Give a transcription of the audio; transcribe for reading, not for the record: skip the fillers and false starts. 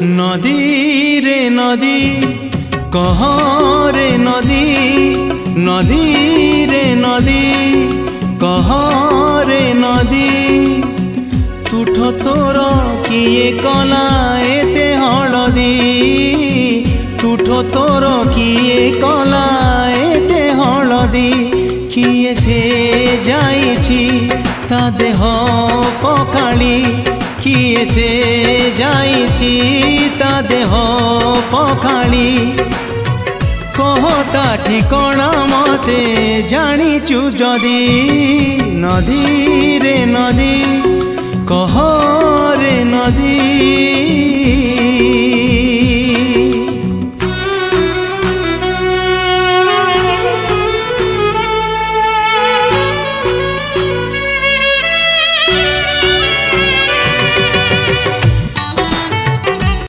नदी रे नदी कह रे नदी नदी रे नदी कह रे नदी तुठ तोर किए कला एते हलदी तुठ तोर किए कला एते हलदी किए से जाइछि ता देह पखाड़ी किए से जाइछि ता देह पखाड़ी कहता ठिकणा मते जानिचु जदी नदी रे नदी कह रे नदी।